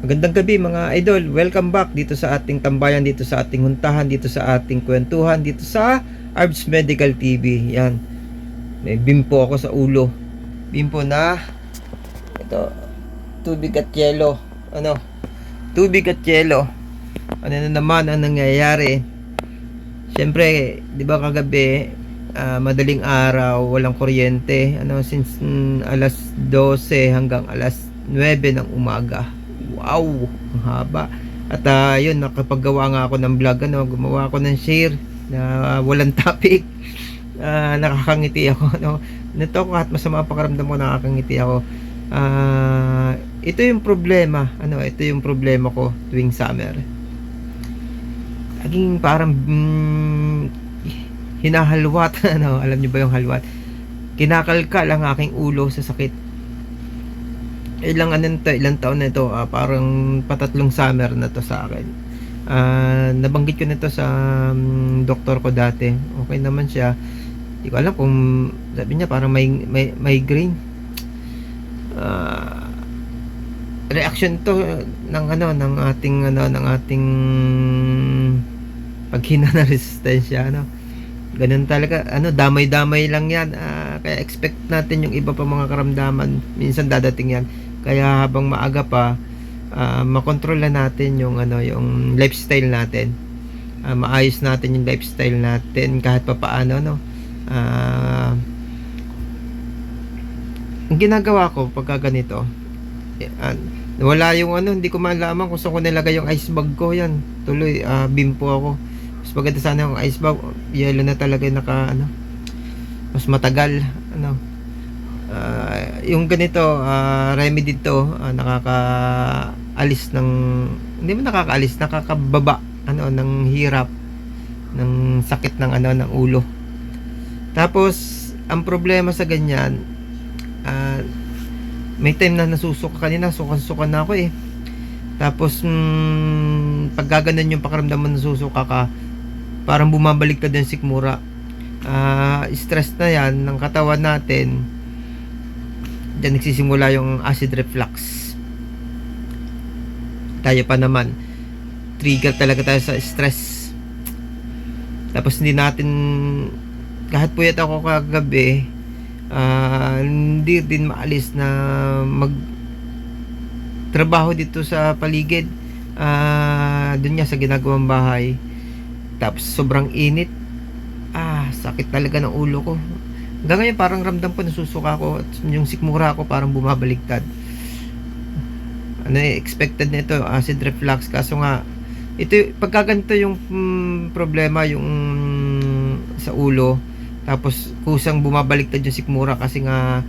Magandang gabi mga idol, welcome back dito sa ating tambayan, dito sa ating huntahan, dito sa ating kwentuhan, dito sa Arbs Medical TV. Yan, may bimpo ako sa ulo. Bimpo na, ito, tubig at yelo. Ano, tubig at yelo. Ano na naman ang nangyayari? Siyempre, di ba kagabi, madaling araw, walang kuryente. Since alas 12 hanggang alas 9 ng umaga. Wow, ang haba. At yun, nakapaggawa nga ako ng vlog, gumawa ako ng share na walang topic. Nakakangiti ako, Nito ko kahit masama pakiramdam ko, nakakangiti ako. Ito yung problema, ito yung problema ko tuwing summer. Laging parang hinahalwat, alam niyo ba yung halwat? Kinakalkal ang aking ulo sa sakit. Ilang taon na ito, parang patatlong summer na to sa akin. Nabanggit ko nito sa doktor ko dati. Okay naman siya. Hindi ko alam kung sabi niya parang may migraine. Reaction to ng ating paghina ng resistensya, ganun talaga, damay-damay lang yan. Kaya expect natin yung iba pa mga karamdaman, minsan dadating yan. Kaya habang maaga pa, makontrol na natin yung yung lifestyle natin. Maayos natin yung lifestyle natin kahit papaano, ang ginagawa ko pagka ganito, wala yung hindi ko malaman kung saan ko nilagay yung ice bag ko. Yan, tuloy, bimpo ako. Mas maganda sana yung ice bag, yelo na talaga mas matagal, yung ganito, remedy to, nakakaalis ng, hindi mo nakakaalis, nakakababa ng hirap, ng sakit ng ng ulo. Tapos ang problema sa ganyan, may time na nasusuka, kanina sukan-sukan na ako tapos pag gaganon yung pakiramdam mo, nasusuka ka, parang bumabalik ka din sikmura. Stress na yan ng katawan natin. Diyan nagsisimula yung acid reflux. Tayo pa naman, trigger talaga tayo sa stress. Tapos hindi natin, kahit puyat ako kagabi, hindi din maalis na mag trabaho dito sa paligid, dun nga sa ginagawang bahay. Tapos sobrang init, sakit talaga ng ulo ko. Hanggang ngayon parang ramdam ko, nasusuka ko, at yung sikmura ko parang bumabaligtad. Expected na ito, acid reflux. Kaso nga, ito pagka ganito yung problema yung sa ulo, tapos kusang bumabaliktad yung sikmura kasi nga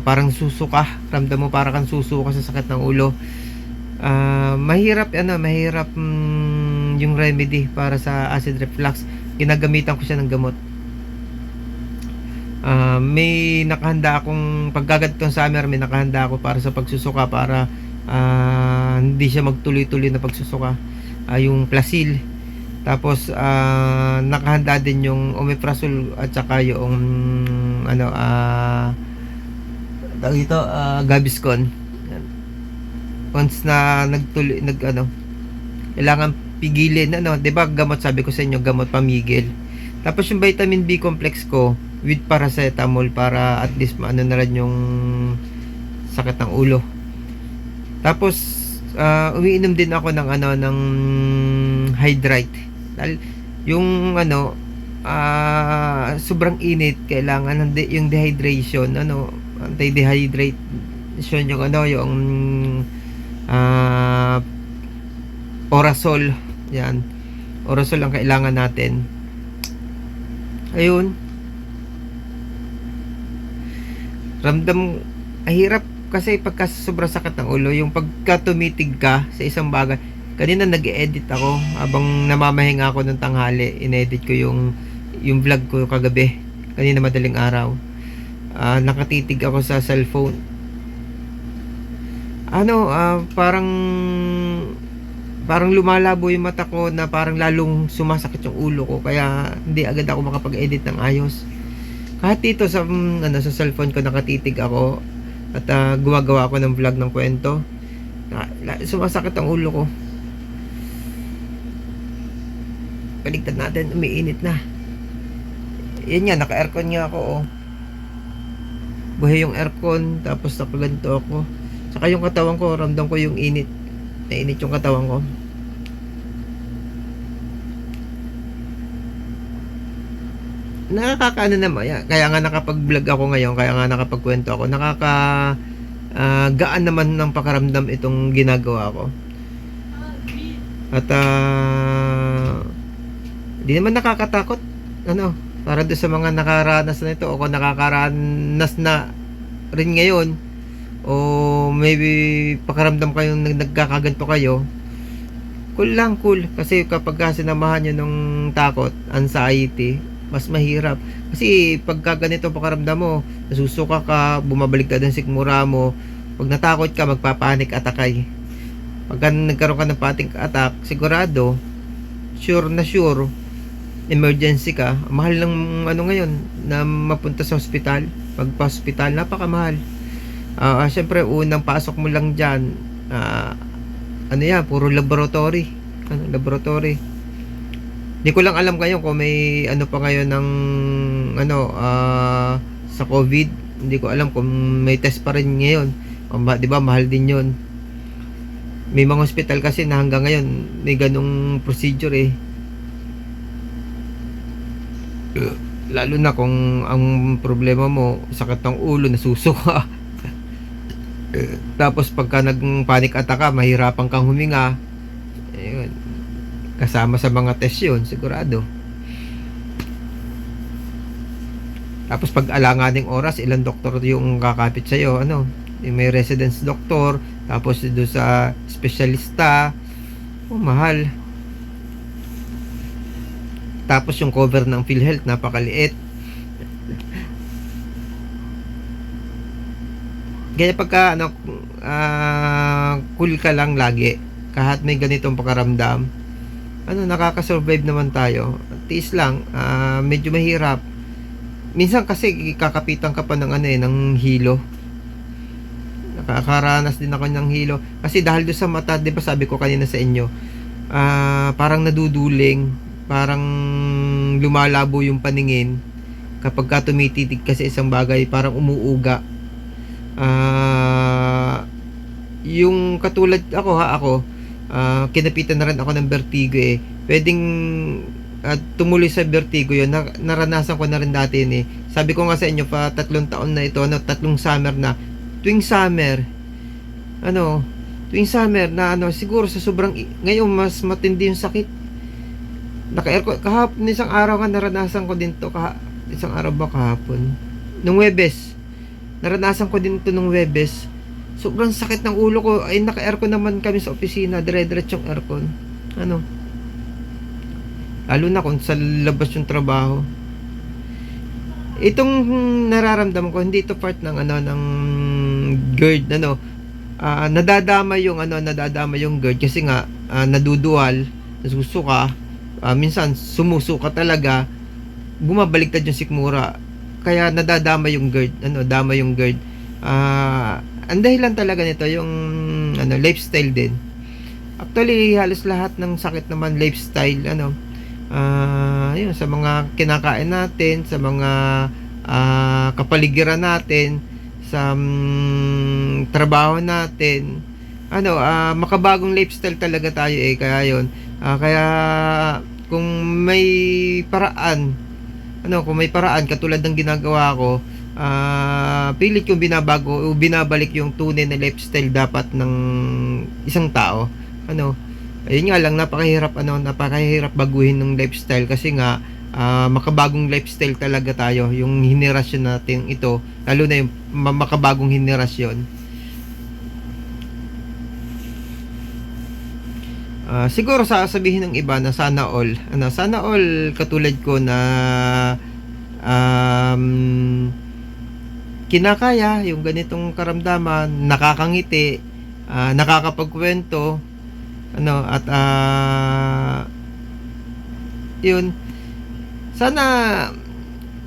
parang susuka, ramdam mo parang kang susuka sa sakit ng ulo. Mahirap yung remedy para sa acid reflux. Ginagamitan ko siya ng gamot. May nakahanda akong pagkaganitong summer, may nakahanda ako para sa pagsusuka, para hindi siya magtuloy-tuloy na pagsusuka, yung Plasil. Tapos nakahanda din yung Omeprazole at saka yung Gaviscon. Once na kailangan pigilin, 'di ba gamot, sabi ko sa inyo, gamot pamigil. Tapos yung vitamin B complex ko with paracetamol para at least maano na rin yung sakit ng ulo. Tapos umiinom din ako ng ng Hydrate. Dahil yung sobrang init, kailangan yung dehydration, anti-dehydration, yung yung Orasol. Yan, Orasol ang kailangan natin. Ayun, ramdam, hirap kasi pagka sobrang sakit ng ulo, yung pagka tumitig ka sa isang bagay. Kanina nag-edit ako habang namamahinga ako ng tanghali, inedit ko yung vlog ko kagabi, kanina madaling araw. Nakatitig ako sa cellphone, parang lumalabo yung mata ko, na parang lalong sumasakit yung ulo ko, kaya hindi agad ako makapag-edit ng ayos. Kahit dito sa sa cellphone ko nakatitig ako at gumagawa ako ng vlog ng kwento, Sumasakit ang ulo ko. Baligtad natin, umiinit na. Yan nga, naka-aircon nga ako, oh. Buhay yung aircon, tapos nakaganto ako. Saka yung katawan ko, ramdam ko yung init. Nainit yung katawan ko. Nakakaano naman, kaya nga nakapag-vlog ako ngayon, kaya nga nakapagkwento ako. Gaan naman ng pakaramdam itong ginagawa ko. At di naman nakakatakot. Para doon sa mga nakaranas na ito o kung nakakaranas na rin ngayon, o maybe pakaramdam kayong nagkakaganto kayo, cool. Kasi kapag sinamahan nyo nung takot, anxiety, mas mahirap. Kasi pagka ganito pakaramdam mo, nasusuka ka, bumabalik ka ng sikmura mo, pag natakot ka, magpapanik attack. Pagka nagkaroon ka ng panic attack, sigurado, sure emergency ka. Mahal ng ngayon na mapunta sa hospital. Pagpa-hospital, napakamahal. Syempre, unang pasok mo lang dyan, puro laboratory. Laboratory. Di ko lang alam ngayon kung may pa ngayon ng sa COVID. Hindi ko alam kung may test pa rin ngayon. Di ba mahal din 'yon. May mga hospital kasi na hanggang ngayon may ganung procedure eh. Lalo na kung ang problema mo sakit ng ulo, nasusuka. Tapos pagka nag-panic attack ka, mahirapan kang huminga. Ayun. Kasama sa mga test yun, sigurado. Tapos pag alanganing oras, ilang doktor yung kakapit sa'yo, may residence doctor, tapos doon sa specialista, mahal. Tapos yung cover ng PhilHealth, napakaliit. Kaya pagka cool ka lang lagi, kahit may ganitong pakaramdam, nakaka-survive naman tayo. Tiis lang, medyo mahirap. Minsan kasi kakapitan ka pa ng ng hilo. Nakakaranas din ako ng hilo. Kasi dahil doon sa mata, 'di ba sabi ko kanina sa inyo, parang naduduling, parang lumalabo yung paningin kapag ka tumititig kasi isang bagay, parang umuuga. Yung katulad ako, kinapitan na rin ako ng vertigo eh. Pwedeng tumuloy sa vertigo yun. Naranasan ko na rin dati eh. Sabi ko nga sa inyo, 3 taon na ito, 3 summer na. Tuwing summer na siguro sa sobrang ngayon mas matindi yung sakit. Naka-aircon kahapon, isang araw nga naranasan ko din to, isang araw ba kahapon, nung Webes, naranasan ko din to nung Webes. Sobrang sakit ng ulo ko. Ay, naka-aircon naman kami sa opisina, dire-diretsong aircon. Lalo na kung sa labas yung trabaho. Itong nararamdaman ko, hindi ito part ng ng GERD, nadadama yung GERD kasi nga nadudual, nasusuka, minsan sumusuka talaga, bumabaliktad yung sikmura, kaya nadadama yung GERD, dama yung GERD. Ang dahilan talaga nito yung lifestyle din. Actually, halos lahat ng sakit naman lifestyle, yun, sa mga kinakain natin, sa mga kapaligiran natin, sa trabaho natin, makabagong lifestyle talaga tayo eh. Kaya yun, kaya kung may paraan, katulad ng ginagawa ko, pilit yung binabago o binabalik yung tunay na lifestyle dapat ng isang tao. Ayun nga lang, napakahirap baguhin ng lifestyle kasi nga makabagong lifestyle talaga tayo, yung henerasyon natin ito, lalo na yung makabagong henerasyon. Siguro sasabihin ng iba na sana all katulad ko na kinakaya yung ganitong karamdaman, nakakangiti, nakakapagkwento, at yun, sana,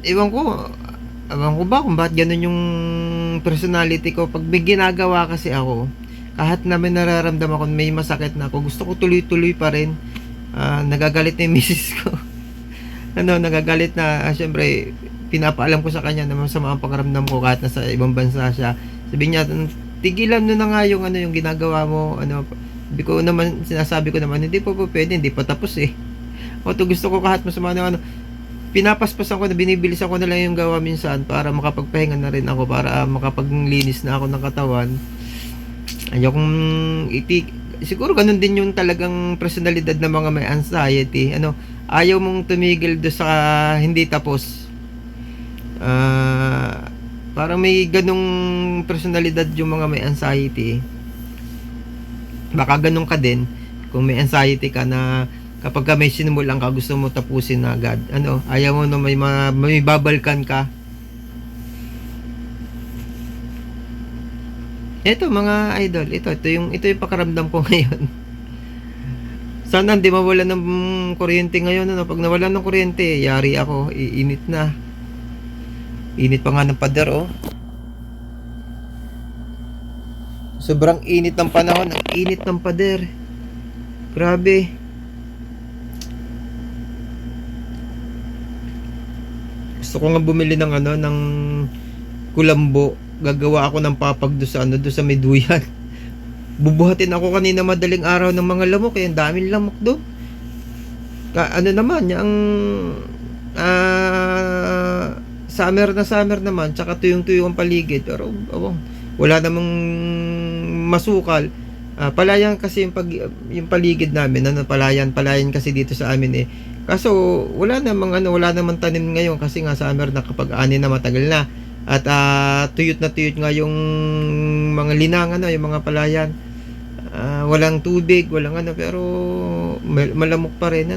ewan ko ba kung bakit ganun yung personality ko. Pag may ginagawa kasi ako, kahit na may nararamdaman ako, may masakit na ako, gusto ko tuloy-tuloy pa rin. Nagagalit na yung misis ko. Nagagalit na, syempre, pinapaalam ko sa kanya na masama ang pakiramdam ko kahit nasa ibang bansa siya. Sabi niya, tigilan mo na nga yung yung ginagawa mo. Sinasabi ko naman, hindi po pwede, hindi pa tapos eh. Gusto ko kahit masama na pinapaspasan ko na, binibilisan ko na lang yung gawa minsan para makapagpahinga na rin ako, para makapaglinis na ako ng katawan. Ayokong siguro ganun din yung talagang personalidad ng mga may anxiety. Ayaw mong tumigil do sa hindi tapos. Parang may ganung personalidad yung mga may anxiety. Baka ganun ka din kung may anxiety ka, na kapag may sinimulan ka, gusto mo tapusin na agad. Ayaw mo na may babalkan ka. Ito mga idol, ito yung pakiramdam ko ngayon. Sana hindi mawala ng kuryente ngayon. Pag nawala ng kuryente, yari ako, iinit na. Init pa nga ng pader, oh. Sobrang init ng panahon, ang init ng pader. Grabe. Gusto ko nga bumili ng ng kulambo. Gagawa ako ng papag do sa may duyan. Bubuhatin ako kanina madaling araw ng mga lamok, kaya ang daming lamok do. Naman, yung summer naman, tsaka tuyong-tuyong ang paligid, pero wala namang masukal. Palayan kasi yung paligid namin, palayan kasi dito sa amin eh. Kaso wala namang tanim ngayon kasi nga summer na, kapag ani na matagal na. At tuyot na tuyot nga yung mga linang, yung mga palayan. Walang tubig, walang pero malamok pa rin,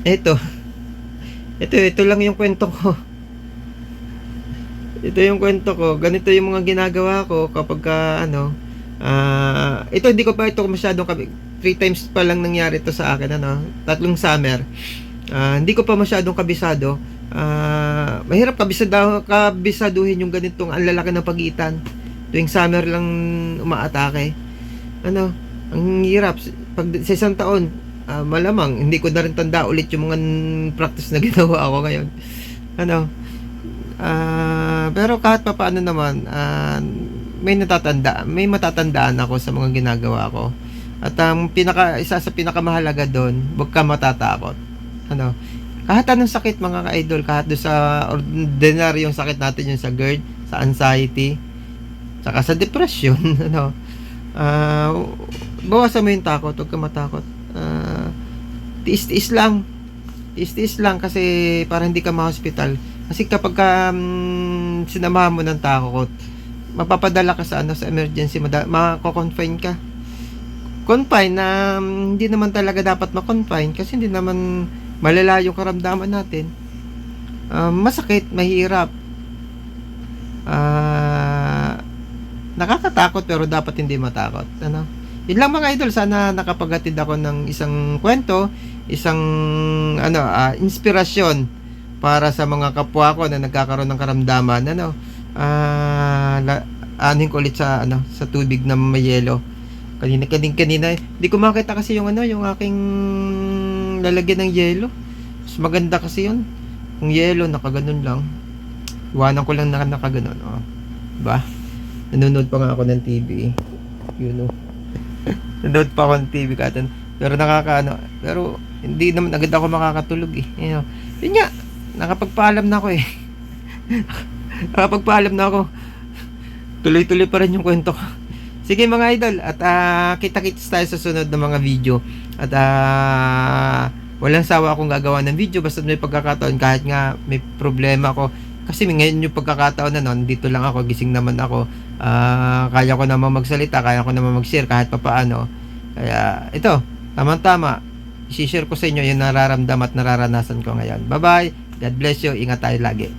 Ito lang yung kwento ko. Ito yung kwento ko. Ganito yung mga ginagawa ko kapag ito hindi ko pa ito masyadong 3 times pa lang nangyari ito sa akin, 3 summer. Hindi ko pa masyadong kabisado. Mahirap kabisaduhin yung ganitong ang lalaki ng pagitan. Tuwing summer lang umaatake. Ang hirap. Pag sa isang taon, malamang hindi ko na rin tanda ulit yung mga practice na ginawa ako ngayon. Pero kahit pa paano naman, may matatandaan ako sa mga ginagawa ko. At isa sa pinakamahalaga doon, huwag ka matatakot. Kahit anong sakit mga ka-idol, kahit doon sa ordinaryong sakit natin, yung sa GERD, sa anxiety, saka sa depression, bawasan mo yung takot, huwag ka matakot. Tiis-tiis lang kasi para hindi ka ma-hospital. Kasi kapag sinamahan mo ng takot, mapapadala ka sa emergency, mako-confine ka. Confine na hindi naman talaga dapat ma-confine kasi hindi naman malala yung karamdaman natin. Masakit, mahirap, nakakatakot, pero dapat hindi matakot. Yun lang mga idol, sana nakapaghatid ako ng isang kwento, isang inspirasyon para sa mga kapwa ko na nagkakaroon ng karamdaman. Anin ko ulit sa tubig na may yelo. Kanina hindi ko makita kasi yung aking lalagyan ng yelo. Mas maganda kasi yun kung yelo nakaganon lang. Iwanan ko lang na nakaganon, diba? Nanonood pa nga ako ng TV, nanonood pa ako ng TV katan, pero pero hindi naman agad ako makakatulog eh. Yun nga, nakapagpaalam na ako eh. Nakapagpaalam na ako. Tuloy-tuloy pa rin yung kwento ko. Sige mga idol, at kita-kits tayo sa sunod na mga video. At walang sawa akong gagawa ng video basta may pagkakataon, kahit nga may problema ako. Kasi ngayon yung pagkakataon dito lang ako, gising naman ako. Kaya ko naman magsalita, kaya ko naman mag-share kahit papaano. Kaya ito, tamang-tama, i-share ko sa inyo yung nararamdaman at nararanasan ko ngayon. Bye-bye, God bless you, ingat tayo lagi.